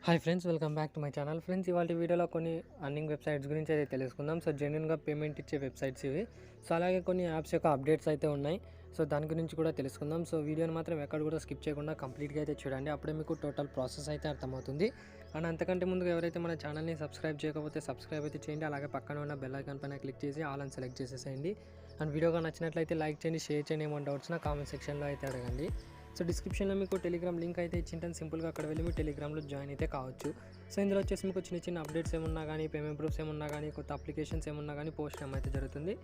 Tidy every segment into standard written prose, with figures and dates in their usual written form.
Hi friends, welcome back to my channel. Friends, ఇవాళ వీడియోలో కొన్ని అర్నింగ్ వెబ్సైట్స్ గురించి అయితే తెలుసుకుందాం. సో జెన్యున్గా పేమెంట్ ఇచ్చే వెబ్సైట్స్ ఇవి. సో అలాగే కొన్ని యాప్స్ యొక్క అప్డేట్స్ అయితే ఉన్నాయి. సో దాని గురించి కూడా తెలుసుకుందాం. సో వీడియోని మాత్రం ఎక్కడ కూడా స్కిప్ చేయకుండా కంప్లీట్గా అయితే చూడండి. అప్పుడే మీకు టోటల్ ప్రాసెస్ అయితే అర్థమవుతుంది. అండ్ అంతకంటే ముందుగా ఎవరైతే మన ఛానల్ని సబ్స్క్రైబ్ చేయకపోతే సబ్స్క్రైబ్ అయితే చేయండి. అలాగే పక్కన ఉన్న బెల్ ఐకాన్ పైన క్లిక్ చేసి ఆల్ అని సెలెక్ట్ చేసేసేయండి. అండ్ వీడియోగా నచ్చినట్లయితే లైక్ చేయండి, షేర్ చేయండి. ఏమైనా డౌట్స్ నా కామెంట్ సెక్షన్లో అయితే అడగండి. సో డిస్క్రిప్షన్లో మీకు టెలిగ్రామ్ లింక్ అయితే ఇచ్చింటాను. సింపుల్గా అక్కడ వెళ్ళి మీరు టెలిగ్రామ్లో జాయిన్ అయితే కావచ్చు. సో ఇందులో వచ్చేసి మీకు చిన్న చిన్న అప్డేట్స్ ఏమున్నా కానీ, పేమెంట్ ప్రూఫ్స్ ఏమున్నా కానీ, కొత్త అప్లికేషన్స్ ఏమున్నా కానీ పోస్ట్ అయితే జరుగుతుంది.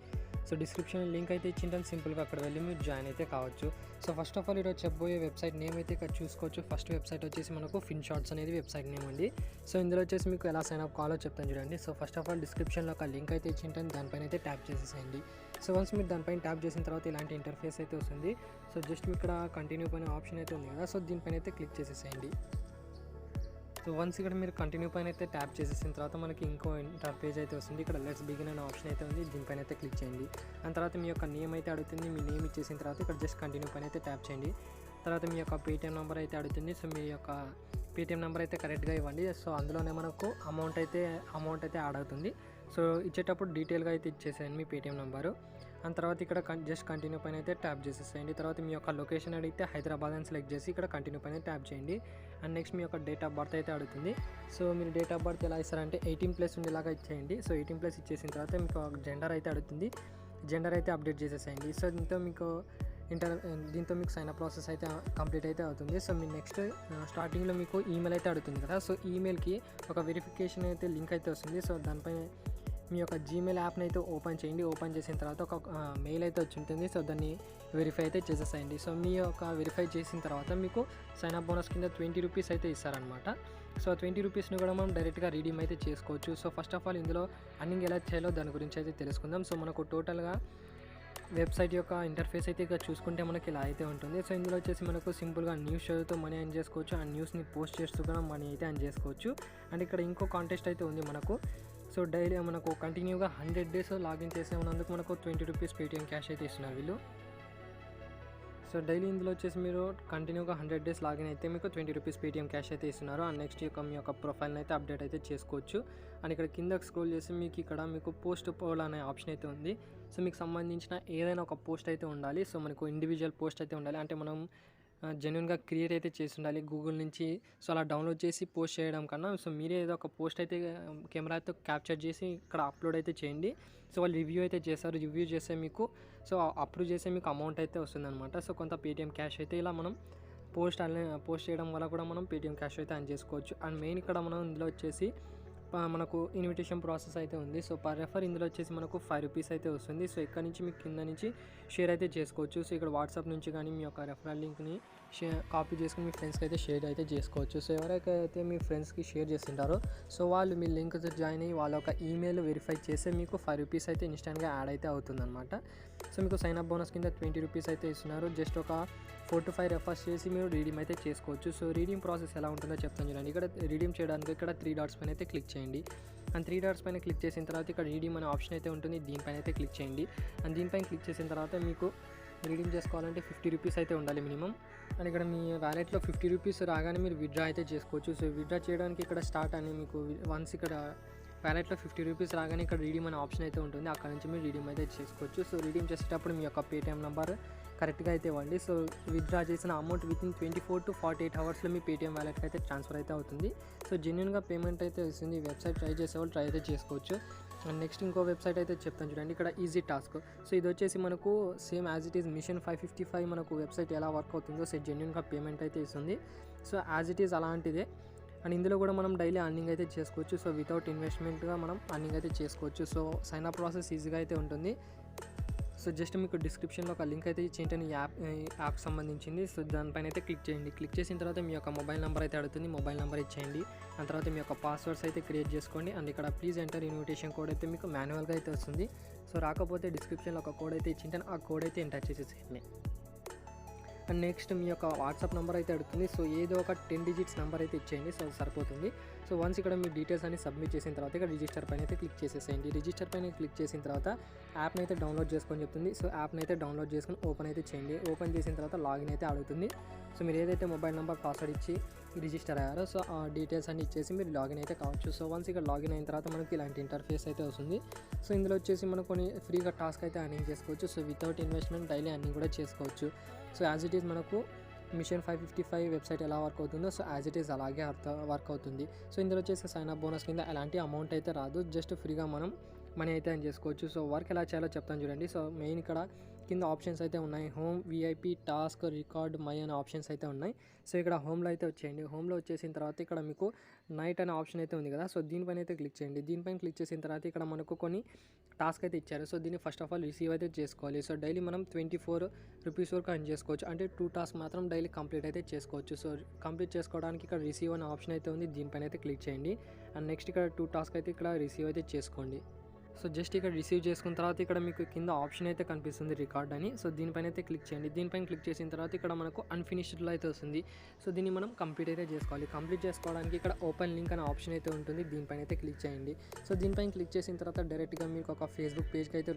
సో డిస్క్రిప్షన్ లింక్ అయితే ఇచ్చింటాను. సింపుల్గా అక్కడ వెళ్ళి మీరు జాయిన్ అయితే కావచ్చు. సో ఫస్ట్ ఆఫ్ ఆల్ ఈరోజు చెప్పబోయే వెబ్సైట్ నేమ్ అయితే ఇక్కడ చూసుకోవచ్చు. ఫస్ట్ వెబ్సైట్ వచ్చేసి మనకు ఫిన్షార్ట్స్ అనేది వెబ్సైట్ నేమ్ అండి. సో ఇందులో వచ్చేసి మీకు ఎలా సైన్ అప్ కావాలో చెప్తాను చూడండి. సో ఫస్ట్ ఆఫ్ ఆల్ డిస్క్రిప్షన్లో ఒక లింక్ అయితే ఇచ్చింటాను. దానిపైన అయితే ట్యాప్ చేసేసేయండి. సో వన్స్ మీరు దానిపైన ట్యాప్ చేసిన తర్వాత ఇలాంటి ఇంటర్ఫేస్ అయితే వస్తుంది. సో జస్ట్ ఇక్కడ కంటిన్యూ పైన ఆప్షన్ అయితే ఉంది కదా, సో దీనిపైన అయితే క్లిక్ చేసేసేయండి. సో వన్స్ ఇక్కడ మీరు కంటిన్యూ పైన అయితే ట్యాప్ చేసేసిన తర్వాత మనకి ఇంకో ఇంటర్ఫేస్ అయితే వస్తుంది. ఇక్కడ లెట్స్ బిగిన్ అనే ఆప్షన్ అయితే ఉంది. దీనిపైన అయితే క్లిక్ చేయండి. దాని తర్వాత మీ యొక్క నేమ్ అయితే అడుగుతుంది. మీ నేమ్ ఇచ్చేసిన తర్వాత ఇక్కడ జస్ట్ కంటిన్యూ పైన అయితే ట్యాప్ చేయండి. తర్వాత మీ యొక్క పేటీఎం నెంబర్ అయితే అడుగుతుంది. సో మీ యొక్క పేటీఎం నెంబర్ అయితే కరెక్ట్గా ఇవ్వండి. సో అందులోనే మనకు అమౌంట్ అయితే యాడ్ అవుతుంది. సో ఇచ్చేటప్పుడు డీటెయిల్గా అయితే ఇచ్చేసేయండి మీ పేటీఎం నెంబరు. అండ్ తర్వాత ఇక్కడ జస్ట్ కంటిన్యూ పైన అయితే ట్యాప్ చేసేసేయండి. తర్వాత మీ యొక్క లొకేషన్ అడిగితే హైదరాబాద్ అని సెలెక్ట్ చేసి ఇక్కడ కంటిన్యూ పైన ట్యాప్ చేయండి. అండ్ నెక్స్ట్ మీ యొక్క డేట్ ఆఫ్ బర్త్ అయితే అడుగుతుంది. సో మీరు డేట్ ఆఫ్ బర్త్ ఎలా ఇస్తారంటే 18+ ఉండేలాగా ఇచ్చేయండి. సో 18+ ఇచ్చేసిన తర్వాత మీకు జెండర్ అయితే అడుగుతుంది. జెండర్ అయితే అప్డేట్ చేసేసేయండి. సో దీంతో మీకు సైన్ అప్ ప్రాసెస్ అయితే కంప్లీట్ అయితే అవుతుంది. సో మీ నెక్స్ట్ స్టార్టింగ్లో మీకు ఈమెయిల్ అయితే అడుగుతుంది కదా, సో ఈమెయిల్కి ఒక వెరిఫికేషన్ అయితే లింక్ అయితే వస్తుంది. సో దానిపై మీ యొక్క జీమెయిల్ యాప్ని అయితే ఓపెన్ చేయండి. ఓపెన్ చేసిన తర్వాత ఒక మెయిల్ అయితే వచ్చి ఉంటుంది. సో దాన్ని వెరిఫై అయితే చేసేసేయండి. సో మీ యొక్క వెరిఫై చేసిన తర్వాత మీకు సైన్ అప్ బోనస్ కింద 20 రూపీస్ అయితే ఇస్తారనమాట. సో 20 రూపీస్ని కూడా మనం డైరెక్ట్గా రీడీమ్ అయితే చేసుకోవచ్చు. సో ఫస్ట్ ఆఫ్ ఆల్ ఇందులో అర్నింగ్ ఎలా చేయాలో దాని గురించి అయితే తెలుసుకుందాం. సో మనకు టోటల్గా వెబ్సైట్ యొక్క ఇంటర్ఫేస్ అయితే ఇక చూసుకుంటే మనకి ఇలా అయితే ఉంటుంది. సో ఇందులో వచ్చేసి మనకు సింపుల్గా న్యూస్ చదువుతూ మనీ ఎర్న్ చేసుకోవచ్చు. ఆ న్యూస్ని పోస్ట్ చేస్తూ కూడా మనీ అయితే ఎర్న్ చేసుకోవచ్చు. అండ్ ఇక్కడ ఇంకో కాంటెస్ట్ అయితే ఉంది మనకు. సో డైలీ మనకు కంటిన్యూగా 100 డేస్ లాగిన్ చేసే ఉన్నందుకు మనకు 20 రూపీస్ పేటీఎం క్యాష్ అయితే ఇస్తున్నారు వీళ్ళు. సో డైలీ ఇందులో వచ్చేసి మీరు కంటిన్యూగా 100 డేస్ లాగిన్ అయితే మీకు 20 రూపీస్ పేటీఎం క్యాష్ అయితే ఇస్తున్నారు. అండ్ నెక్స్ట్ మీ యొక్క ప్రొఫైల్ని అయితే అప్డేట్ అయితే చేసుకోవచ్చు. అండ్ ఇక్కడ కిందకి స్క్రోల్ చేసి మీకు పోస్ట్ పోల్ అనే ఆప్షన్ అయితే ఉంది. సో మీకు సంబంధించిన ఏదైనా ఒక పోస్ట్ అయితే ఉండాలి. సో మనకు ఇండివిజువల్ పోస్ట్ అయితే ఉండాలి. అంటే మనం జెన్యున్గా క్రియేట్ అయితే చేసి ఉండాలి గూగుల్ నుంచి. సో అలా డౌన్లోడ్ చేసి పోస్ట్ చేయడం కన్నా సో మీరే ఏదో ఒక పోస్ట్ అయితే కెమెరాతో క్యాప్చర్ చేసి ఇక్కడ అప్లోడ్ అయితే చేయండి. సో వాళ్ళు రివ్యూ అయితే చేస్తారు. రివ్యూ చేస్తే మీకు అప్రూవ్ చేస్తే మీకు అమౌంట్ అయితే వస్తుందన్నమాట. సో కొంత పేటీఎం క్యాష్ అయితే ఇలా మనం పోస్ట్ చేయడం వల్ల కూడా మనం పేటీఎం క్యాష్ అయితే అర్న్ చేసుకోవచ్చు. అండ్ మెయిన్ ఇక్కడ మనం ఇందులో వచ్చేసి మనకు ఇన్విటేషన్ ప్రాసెస్ అయితే ఉంది. సో పర్ రెఫర్ ఇందులో వచ్చేసి మనకు 5 రూపీస్ అయితే వస్తుంది. సో ఇక్కడ నుంచి మీకు కింద నుంచి షేర్ అయితే చేసుకోవచ్చు. సో ఇక్కడ వాట్సాప్ నుంచి కానీ మీ యొక్క రెఫరల్ లింక్ని కాపీ చేసుకుని మీ ఫ్రెండ్స్కి అయితే షేర్ అయితే చేసుకోవచ్చు. సో ఎవరికైతే మీ ఫ్రెండ్స్కి షేర్ చేస్తుంటారో సో వాళ్ళు మీ లింక్తో జాయిన్ అయ్యి వాళ్ళ ఒక ఈమెయిల్ వెరిఫై చేస్తే మీకు 5 రూపీస్ అయితే ఇన్స్టెంట్గా యాడ్ అయితే అవుతుందన్నమాట. సో మీకు సైన్ అప్ బోనస్ కింద 20 రూపీస్ అయితే ఇస్తున్నారు. జస్ట్ ఒక 4 to 5 రెఫర్స్ చేసి మీరు రీడీమ్ అయితే చేసుకోవచ్చు. సో రీడీమ్ ప్రాసెస్ ఎలా ఉంటుందో చెప్తాను చూడండి. ఇక్కడ రీడీమ్ చేయడానికి ఇక్కడ 3 డాట్స్ పైన అయితే క్లిక్ చేయండి. అండ్ 3 డాట్స్ పైన క్లిక్ చేసిన తర్వాత ఇక్కడ రీడీమ్ అనే ఆప్షన్ అయితే ఉంటుంది. దీనిపైన అయితే క్లిక్ చేయండి. అండ్ దీనిపైన క్లిక్ చేసిన తర్వాత మీకు రీడీమ్ చేసుకోవాలంటే 50 రూపీస్ అయితే ఉండాలి మినిమం. అండ్ ఇక్కడ మీ వ్యాలెట్లో 50 రూపీస్ రాగానే మీరు విత్డ్రా అయితే చేసుకోవచ్చు. సో విత్డ్రా చేయడానికి ఇక్కడ స్టార్ట్ అని మీకు వన్స్ ఇక్కడ వ్యాలెట్లో 50 రూపీస్ రాగానే ఇక్కడ రీడీమ్ అనే ఆప్షన్ అయితే ఉంటుంది. అక్కడ నుంచి మీరు రీడీమ్ అయితే చేసుకోవచ్చు. సో రీడీమ్ చేసేటప్పుడు మీ యొక్క పేటీఎం నెంబర్ కరెక్ట్గా అయితే ఇవ్వండి. సో విత్డ్రా చేసిన అమౌంట్ వితిన్ 24 to 48 అవర్స్లో మీ పేటీఎం వ్యాలెట్కి అయితే ట్రాన్స్ఫర్ అయితే అవుతుంది. సో జెన్యున్గా పేమెంట్ అయితే వస్తుంది. ఈ వెబ్సైట్ ట్రై చేసేవాళ్ళు ట్రై అయితే చేసుకోవచ్చు. అండ్ నెక్స్ట్ ఇంకో వెబ్సైట్ అయితే చెప్తాను చూడండి. ఇక్కడ ఈజీ టాస్క్. సో ఇది వచ్చేసి మనకు same as it is mission 555 మనకు వెబ్సైట్ ఎలా వర్క్ అవుతుందో సో జెన్యున్గా పేమెంట్ అయితే ఇస్తుంది. సో యాజ్ ఇట్ ఈస్ అలాంటిదే. అండ్ ఇందులో కూడా మనం డైలీ అర్నింగ్ అయితే చేసుకోవచ్చు. సో వితౌట్ ఇన్వెస్ట్మెంట్గా మనం అర్నింగ్ అయితే చేసుకోవచ్చు. సో సైన్ అప్ ప్రాసెస్ ఈజీగా అయితే ఉంటుంది. సో జస్ట్ మీకు డిస్క్రిప్షన్లో ఒక లింక్ అయితే ఇచ్చేంటని యాప్ సంబంధించింది. సో దానిపైన అయితే క్లిక్ చేయండి. క్లిక్ చేసిన తర్వాత మీ యొక్క మొబైల్ నెంబర్ అయితే అడుగుతుంది. మొబైల్ నెంబర్ ఇచ్చేయండి. ఆ తర్వాత మీ యొక్క పాస్వర్డ్స్ అయితే క్రియేట్ చేసుకోండి. అండ్ ఇక్కడ ప్లీజ్ ఎంటర్ ఇన్విటేషన్ కోడ్ అయితే మీకు మాన్యువల్గా అయితే వస్తుంది. సో రాకపోతే డిస్క్రిప్షన్లో ఒక కోడ్ అయితే ఇచ్చింటాను. ఆ కోడ్ అయితే ఎంటర్ చేసేసేయండి. అండ్ నెక్స్ట్ మీ యొక్క వాట్సాప్ నెంబర్ అయితే అడుగుతుంది. సో ఏదో ఒక 10 డిజిట్స్ నెంబర్ అయితే ఇచ్చేయండి, సో సరిపోతుంది. సో వన్స్ ఇక్కడ మీ డీటెయిల్స్ అన్ని సబ్మిట్ చేసిన తర్వాత ఇక్కడ రిజిస్టర్ పైన అయితే క్లిక్ చేసేసేయండి. రిజిస్టర్ పైన క్లిక్ చేసిన తర్వాత యాప్ని అయితే డౌన్లోడ్ చేసుకొని చెప్తుంది. సో యాప్ని అయితే డౌన్లోడ్ చేసుకొని ఓపెన్ అయితే చేయండి. ఓపెన్ చేసిన తర్వాత లాగిన్ అయితే అడుగుతుంది. సో మీరు ఏదైతే మొబైల్ నెంబర్ పాస్వర్డ్ ఇచ్చి రిజిస్టర్ అయ్యారో సో ఆ డీటెయిల్స్ అన్ని ఇచ్చేసి మీరు లాగిన్ అయితే కావచ్చు. సో వన్స్ ఇక్కడ లాగిన్ అయిన తర్వాత మనకి ఇలాంటి ఇంటర్ఫేస్ అయితే వస్తుంది. సో ఇందులో వచ్చేసి మనం కొన్ని ఫ్రీగా టాస్క్ అయితే అర్నింగ్ చేసుకోవచ్చు. So without investment daily earning కూడా చేసుకోవచ్చు. సో యాజ్ ఇట్ ఈస్ మనకు మిషన్ 555 వెబ్సైట్ ఎలా వర్క్ అవుతుందో సో యాజ్ ఇట్ ఈస్ అలాగే వర్క్ అవుతుంది. సో ఇందులో వచ్చేసి సైన్ అప్ బోనస్ కింద ఎలాంటి అమౌంట్ అయితే రాదు, జస్ట్ ఫ్రీగా మనం మనీ అయితే అని చేసుకోవచ్చు. సో వర్క్ ఎలా చేయాలో చెప్తాను చూడండి. సో మెయిన్ ఇక్కడ కింద ఆప్షన్స్ అయితే ఉన్నాయి. Home, VIP, task, record, my అనే ఆప్షన్స్ అయితే ఉన్నాయి. సో ఇక్కడ హోమ్లో అయితే వచ్చేయండి. హోమ్లో వచ్చేసిన తర్వాత ఇక్కడ మీకు నైట్ అనే ఆప్షన్ అయితే ఉంది కదా, సో దీనిపైన అయితే క్లిక్ చేయండి. దీనిపైన క్లిక్ చేసిన తర్వాత ఇక్కడ మనకు కొన్ని టాస్క్ అయితే ఇచ్చారు. సో దీన్ని ఫస్ట్ ఆఫ్ ఆల్ రిసీవ్ అయితే చేసుకోవాలి. సో డైలీ మనం 24 రూపీస్ వరకు ఎర్న్ చేసుకోవచ్చు. అంటే 2 టాస్క్ మాత్రం డైలీ కంప్లీట్ అయితే చేసుకోవచ్చు. సో కంప్లీట్ చేసుకోవడానికి ఇక్కడ రిసీవ్ అనే ఆప్షన్ అయితే ఉంది, దీనిపైన అయితే క్లిక్ చేయండి. అండ్ నెక్స్ట్ ఇక్కడ 2 టాస్క్ అయితే ఇక్కడ రిసీవ్ అయితే చేసుకోండి. సో జస్ట్ ఇక్కడ రిసీవ్ చేసుకున్న తర్వాత ఇక్కడ మీకు కింద ఆప్షన్ అయితే కనిపిస్తుంది రికార్డ్ అని. సో దీనిపైన అయితే క్లిక్ చేయండి. దీనిపైన క్లిక్ చేసిన తర్వాత ఇక్కడ మనకు అన్ఫినిష్డ్లో అయితే వస్తుంది. సో దీన్ని మనం కంప్లీట్ అయితే చేసుకోవాలి. కంప్లీట్ చేసుకోవడానికి ఇక్కడ ఓపెన్ లింక్ అనే ఆప్షన్ అయితే ఉంటుంది, దీనిపైన అయితే క్లిక్ చేయండి. సో దీనిపైన క్లిక్ చేసిన తర్వాత డైరెక్ట్గా మీకు ఒక ఫేస్బుక్ పేజ్కి అయితే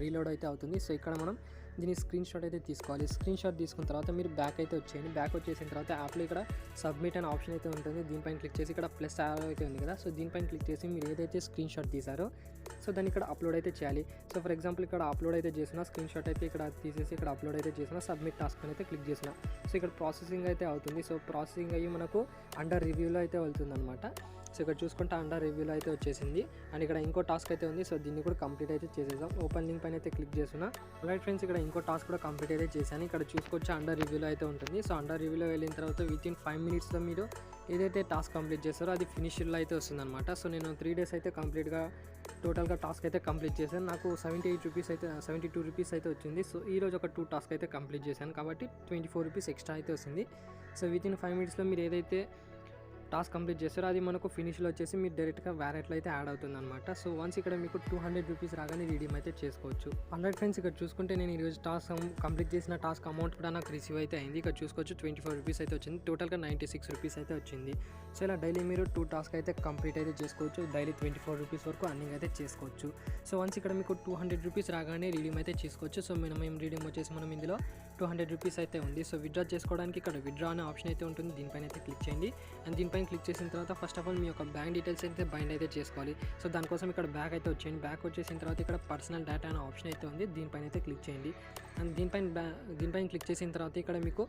రీలోడ్ అయితే అవుతుంది. సో ఇక్కడ మనం దీని స్క్రీన్ షాట్ అయితే తీసుకోవాలి. స్క్రీన్ షాట్ తీసుకున్న తర్వాత మీరు బ్యాక్ అయితే వచ్చేయండి. బ్యాక్ వచ్చేసిన తర్వాత యాప్లో ఇక్కడ సబ్మిట్ అనే ఆప్షన్ అయితే ఉంటుంది, దీనిపైన క్లిక్ చేసి ఇక్కడ ప్లస్ యారో అయితే ఉంది కదా, సో దీనిపైన క్లిక్ చేసి మీరు ఏదైతే స్క్రీన్ షాట్ తీసారో సో దాన్ని ఇక్కడ అప్లోడ్ అయితే చేయాలి. సో ఫర్ ఎగ్జాంపుల్ ఇక్కడ అప్లోడ్ అయితే చేసిన స్క్రీన్ షాట్ అయితే ఇక్కడ తీసేసి ఇక్కడ అప్లోడ్ అయితే చేసిన సబ్మిట్ టాస్క్ అయితే క్లిక్ చేసిన. సో ఇక్కడ ప్రాసెసింగ్ అయితే అవుతుంది. సో ప్రాసెసింగ్ అయ్యి మనకు అండర్ రివ్యూలో అయితే వెళ్తుంది అనమాట. సో ఇక్కడ చూసుకుంటే అండర్ రివ్యూలో అయితే వచ్చేసింది. అండ్ ఇక్కడ ఇంకో టాస్క్ అయితే ఉంది, సో దీన్ని కూడా కంప్లీట్ అయితే చేసేసాం. ఓపెన్ లింక్ పైన అయితే క్లిక్ చేస్తున్నా. రైట్ ఫ్రెండ్స్, ఇక్కడ ఇంకో టాస్క్ కూడా కంప్లీట్ అయితే చేశాను. ఇక్కడ చూసుకొచ్చి అండర్ రివ్యూలో అయితే ఉంటుంది. సో అండర్ రివ్యూలో వెళ్ళిన తర్వాత వితిన్ 5 మినిట్స్లో మీరు ఏదైతే టాస్క్ కంప్లీట్ చేస్తారో అది ఫినిష్లో అయితే వస్తుంది అనమాట. సో నేను 3 డేస్ అయితే కంప్లీట్గా టోటల్గా టాస్క్ అయితే కంప్లీట్ చేశాను. నాకు 78 రూపీస్ అయితే 72 రూపీస్ అయితే వచ్చింది. సో ఈరోజు ఒక 2 టాస్క్ అయితే కంప్లీట్ చేశాను కాబట్టి 24 రూపీస్ ఎక్స్ట్రా అయితే వస్తుంది. సో వితిన్ 5 మినిట్స్లో మీరు ఏదైతే టాస్క్ కంప్లీట్ చేస్తారో అది మనకు ఫినిష్లో వచ్చేసి మీరు డైరెక్ట్గా వ్యాలెట్లో అయితే యాడ్ అవుతుంది అనమాట. సో వన్స్ ఇక్కడ మీకు 200 రూపీస్ రాగానే రీడీమ్ అయితే చేసుకోవచ్చు. 100 ఫ్రెండ్స్, ఇక్కడ చూసుకుంటే నేను ఈరోజు టాస్క్ కంప్లీట్ చేసిన టాస్క్ అమౌంట్ కూడా నాకు రిసీవ్ అయితే అయింది. ఇక్కడ చూసుకోవచ్చు 24 రూపీస్ అయితే వచ్చింది. టోటల్గా 96 రూపీస్ అయితే వచ్చింది. సో ఇలా డైలీ మీరు 2 టాస్క్ అయితే కంప్లీట్ అయితే చేసుకోవచ్చు. డైలీ 24 రూపీస్ వరకు అర్నింగ్ అయితే చేసుకోవచ్చు. సో వన్స్ ఇక్కడ మీకు 200 రూపీస్ రాగానే రీడీమ్ అయితే చేసుకోవచ్చు. సో మినిమం రీడీమ్ వచ్చేసి మనం ఇందులో 200 రూపీస్ అయితే ఉంది. సో విత్డ్రా చేసుకోవడానికి ఇక్కడ విత్డ్రా అనే ఆప్షన్ అయితే ఉంటుంది, దీనిపైన అయితే క్లిక్ చేయండి. అండ్ దీనిపైన క్లిక్ చేసిన తర్వాత ఫస్ట్ ఆఫ్ ఆల్ మీ యొక్క బ్యాంక్ డీటెయిల్స్ అయితే బైండ్ అయితే చేసుకోవాలి. సో దానికోసం ఇక్కడ బ్యాక్ అయితే వచ్చేయండి. బ్యాక్ వచ్చేసిన తర్వాత ఇక్కడ పర్సనల్ డేటా అనే ఆప్షన్ అయితే ఉంది, దీనిపైన అయితే క్లిక్ చేయండి. అండ్ దీనిపైన క్లిక్ చేసిన తర్వాత ఇక్కడ మీకు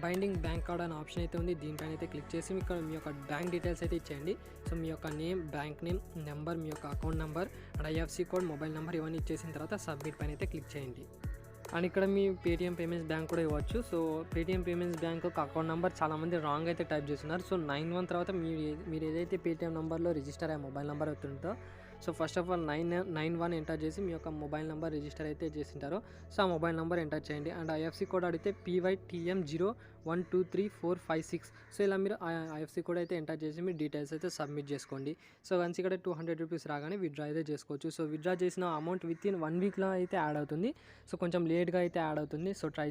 బైండింగ్ బ్యాంక్ కార్డ్ అనే ఆప్షన్ అయితే ఉంది, దీనిపైన అయితే క్లిక్ చేసి ఇక్కడ మీ యొక్క బ్యాంక్ డీటెయిల్స్ అయితే ఇచ్చేయండి. సో మీ యొక్క నేమ్, బ్యాంక్ నేమ్, నెంబర్, మీ యొక్క account number and IFC code, mobile number ఇవన్నీ ఇచ్చేసిన తర్వాత సబ్మిట్ పైన అయితే క్లిక్ చేయండి. అండ్ ఇక్కడ మీ పేటీఎం పేమెంట్స్ బ్యాంక్ కూడా ఇవ్వచ్చు. So Paytm payments bank account number చాలామంది రాంగ్ అయితే టైప్ చేస్తున్నారు. సో 91 తర్వాత మీరు ఏదైతే పేటీఎం నెంబర్లో రిజిస్టర్ అయ్యే మొబైల్ నెంబర్ అవుతుందో so first of all 991 enter చేసి మీ యొక్క మొబైల్ నెంబర్ రిజిస్టర్ అయితే చేసింటారో సో ఆ మొబైల్ నెంబర్ ఎంటర్ చేయండి. అండ్ ఐఎఫ్సి కోడ్ అడిగితే PYTM01234556. సో ఇలా మీరు ఐఎఫ్సి కోడ్ అయితే ఎంటర్ చేసి మీ డీటెయిల్స్ అయితే సబ్మిట్ చేసుకోండి. సో వన్స్ ఇక్కడ 200 రూపీస్ రాగానే విత్డ్రా అయితే చేసుకోవచ్చు. సో విత్డ్రా చేసిన అమౌంట్ వితిన్ 1 వీక్లో అయితే యాడ్ అవుతుంది. సో కొంచెం లేట్గా అయితే యాడ్ అవుతుంది. సో ట్రై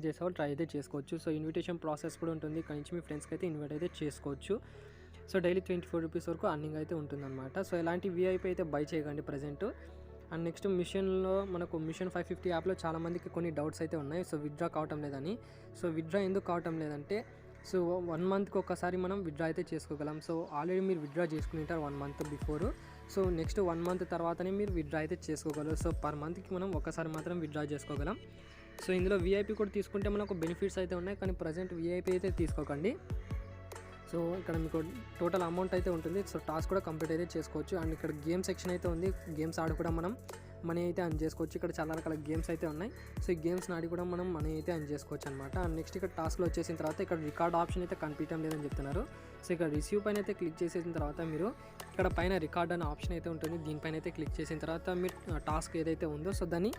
అయితే చేసుకోవచ్చు. సో ఇన్విటేషన్ ప్రాసెస్ కూడా ఉంటుంది, ఇక్కడ నుంచి మీ ఫ్రెండ్స్కి అయితే ఇన్వైట్ అయితే చేసుకోవచ్చు. సో డైలీ 24 రూపీస్ వరకు అర్నింగ్ అయితే ఉంటుందన్నమాట. సో ఎలాంటి విఐపి అయితే బై చేయకండి ప్రజెంట్. అండ్ నెక్స్ట్ మిషన్లో మనకు మిషన్ 550 యాప్లో చాలామందికి కొన్ని డౌట్స్ అయితే ఉన్నాయి. సో విత్డ్రా కావటం లేదని. సో విత్డ్రా ఎందుకు కావటం లేదంటే సో 1 మంత్కి ఒకసారి మనం విత్డ్రా అయితే చేసుకోగలం. సో ఆల్రెడీ మీరు విత్డ్రా చేసుకుని ఉంటారు 1 month before. So next 1 month తర్వాతనే మీరు విత్డ్రా అయితే చేసుకోగలరు. సో పర్ మంత్కి మనం ఒకసారి మాత్రం విత్డ్రా చేసుకోగలం. సో ఇందులో విఐపి కూడా తీసుకుంటే మనకు బెనిఫిట్స్ అయితే ఉన్నాయి, కానీ ప్రజెంట్ విఐపి అయితే తీసుకోకండి. సో ఇక్కడ మీకు టోటల్ అమౌంట్ అయితే ఉంటుంది. సో టాస్క్ కూడా కంప్లీట్ అయితే చేసుకోవచ్చు. అండ్ ఇక్కడ గేమ్ సెక్షన్ అయితే ఉంది, గేమ్స్ ఆడి కూడా మనం మనీ అయితే అర్న్ చేసుకోవచ్చు. ఇక్కడ చాలా రకాల గేమ్స్ అయితే ఉన్నాయి. సో ఈ గేమ్స్ ఆడి కూడా మనం మనీ అయితే అర్న్ చేసుకోవచ్చు అనమాట. అండ్ నెక్స్ట్ ఇక్కడ టాస్క్లో వచ్చేసిన తర్వాత ఇక్కడ రికార్డ్ ఆప్షన్ అయితే కనిపించడం లేదని చెప్తున్నారు. సో ఇక్కడ రిసీవ్ పైన అయితే క్లిక్ చేసిన తర్వాత మీరు ఇక్కడ పైన రికార్డ్ అనే ఆప్షన్ అయితే ఉంటుంది, దీనిపైన అయితే క్లిక్ చేసిన తర్వాత మీరు టాస్క్ ఏదైతే ఉందో సో దాన్ని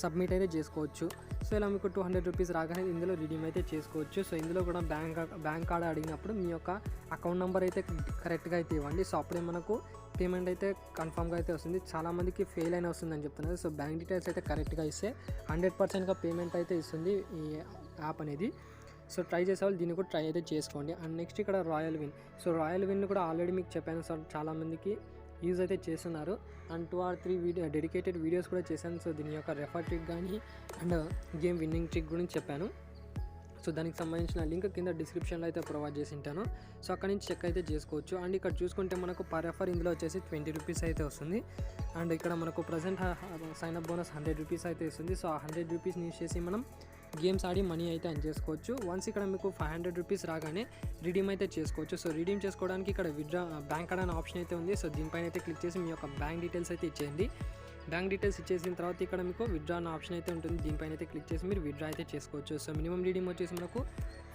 సబ్మిట్ అయితే చేసుకోవచ్చు. సో ఇలా మీకు 200 రూపీస్ రాగానే ఇందులో రిడీమ్ అయితే చేసుకోవచ్చు. సో ఇందులో కూడా బ్యాంక్ కార్డ్ అడిగినప్పుడు మీ యొక్క అకౌంట్ నెంబర్ అయితే కరెక్ట్గా అయితే ఇవ్వండి. సో అప్పుడే మనకు పేమెంట్ అయితే కన్ఫామ్గా అయితే వస్తుంది. చాలామందికి ఫెయిల్ అయినా వస్తుందని చెప్తున్నారు. సో బ్యాంక్ డీటెయిల్స్ అయితే కరెక్ట్గా ఇస్తే 100%గా పేమెంట్ అయితే ఇస్తుంది ఈ యాప్ అనేది. సో ట్రై చేసేవాళ్ళు దీన్ని కూడా ట్రై అయితే చేసుకోండి. అండ్ నెక్స్ట్ ఇక్కడ royal win. So royal win కూడా ఆల్రెడీ మీకు చెప్పాను. సో చాలామందికి యూజ్ అయితే చేస్తున్నారు. అండ్ 2 or 3 డెడికేటెడ్ వీడియోస్ కూడా చేశాను. సో దీని యొక్క రెఫర్ ట్రిక్ కానీ అండ్ గేమ్ విన్నింగ్ ట్రిక్ గురించి చెప్పాను. సో దానికి సంబంధించిన లింక్ కింద డిస్క్రిప్షన్లో అయితే ప్రొవైడ్ చేసి ఉంటాను. సో అక్కడ నుంచి చెక్ అయితే చేసుకోవచ్చు. అండ్ ఇక్కడ చూసుకుంటే మనకు పర్ రెఫర్ ఇందులో వచ్చేసి 20 రూపీస్ అయితే వస్తుంది. అండ్ ఇక్కడ మనకు present sign up bonus 100 rupees అయితే ఇస్తుంది. సో ఆ 100 రూపీస్ని యూస్ చేసి మనం గేమ్స్ ఆడి మనీ అయితే ఎర్న్ చేసుకోవచ్చు. వన్స్ ఇక్కడ మీకు 500 రూపీస్ రాగానే రిడీమ్ అయితే చేసుకోవచ్చు. సో రిడీమ్ చేసుకోవడానికి ఇక్కడ విత్డ్రా బ్యాంక్ కార్డ్ అనే ఆప్షన్ అయితే ఉంది. సో దీనిపైన అయితే క్లిక్ చేసి మీ యొక్క బ్యాంక్ డీటెయిల్స్ అయితే ఇచ్చేయండి. బ్యాంక్ డీటెయిల్స్ ఇచ్చేసిన తర్వాత ఇక్కడ మీకు విత్డ్రా అనే ఆప్షన్ అయితే ఉంటుంది. దీనిపైన అయితే క్లిక్ చేసి మీరు విత్డ్రా అయితే చేసుకోవచ్చు. సో మినిమం రిడీమ్ వచ్చేసి మనకు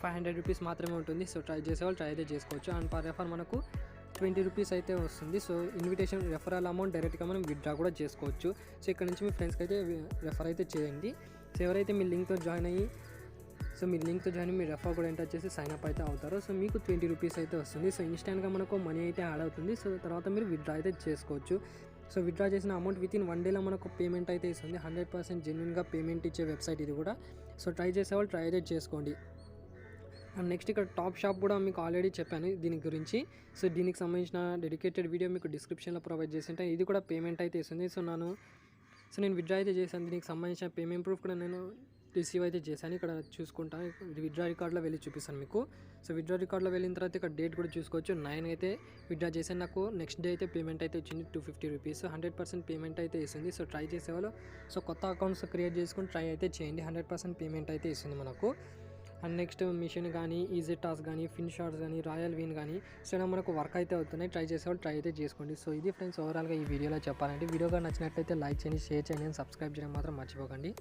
500 రూపీస్ మాత్రమే ఉంటుంది. సో ట్రై చేసేవాళ్ళు ట్రై అయితే చేసుకోవచ్చు. అండ్ పర్ రెఫర్ మనకు 20 రూపీస్ అయితే వస్తుంది. సో ఇన్విటేషన్ రెఫరల్ అమౌంట్ డైరెక్ట్గా మనం విత్డ్రా కూడా చేసుకోవచ్చు. సో ఇక్కడ నుంచి మీ ఫ్రెండ్స్కి అయితే రెఫర్ అయితే చేయండి. సో ఎవరైతే మీ లింక్తో జాయిన్ అయ్యి మీ రెఫర్ కూడా ఎంటర్ చేసి సైన్ అప్ అయితే అవుతారో సో మీకు 20 రూపీస్ అయితే వస్తుంది. సో ఇన్స్టెంట్గా మనకు మనీ అయితే యాడ్ అవుతుంది. సో తర్వాత మీరు విత్డ్రా అయితే చేసుకోవచ్చు. సో విత్డ్రా చేసిన అమౌంట్ వితిన్ 1 డేలో మనకు పేమెంట్ అయితే ఇస్తుంది. 100% జెన్యున్గా పేమెంట్ ఇచ్చే వెబ్సైట్ ఇది కూడా. సో ట్రై చేసేవాళ్ళు ట్రై అయితే చేసుకోండి. అండ్ నెక్స్ట్ ఇక్కడ టాప్ షాప్ కూడా మీకు ఆల్రెడీ చెప్పాను దీని గురించి. సో దీనికి సంబంధించిన డెడికేటెడ్ వీడియో మీకు డిస్క్రిప్షన్లో ప్రొవైడ్ చేసి ఉంటాను. ఇది కూడా పేమెంట్ అయితే ఇస్తుంది. సో నేను విత్డ్రా అయితే చేశాను. దీనికి సంబంధించిన పేమెంట్ ప్రూఫ్ కూడా నేను రిసీవ్ అయితే చేశాను. ఇక్కడ చూసుకుంటాను. విత్డ్రా రికార్డ్లో వెళ్ళి చూపిస్తాను మీకు. సో విత్డ్రా రికార్డ్లో వెళ్ళిన తర్వాత ఇక్కడ డేట్ కూడా చూసుకోవచ్చు. 9 అయితే విత్డ్రా చేశాను. నాకు నెక్స్ట్ డే అయితే పేమెంట్ అయితే వచ్చింది 250 రూపీస్. 100% పేమెంట్ అయితే ఇస్తుంది. సో ట్రై చేసేవాళ్ళు సో కొత్త అకౌంట్స్ క్రియేట్ చేసుకుని ట్రై అయితే చేయండి. 100% పేమెంట్ అయితే ఇస్తుంది మనకు. అండ్ నెక్స్ట్ మిషన్ కానీ ఈజీ టాస్క్ కానీ ఫిన్ షాట్స్ కానీ రాయల్ విన్ కానీ సో ఇలా మనకు వర్క్ అయితే అవుతున్నాయి. ట్రై చేసేవాళ్ళు ట్రై అయితే చేసుకోండి. సో ఇది ఫ్రెండ్స్ ఓవరాల్గా ఈ వీడియోలో చెప్పాలంటే వీడియోగా నచ్చినట్లయితే లైక్ చేయండి, షేర్ చేయండి, సబ్స్క్రైబ్ చేయడం మాత్రం మర్చిపోకండి.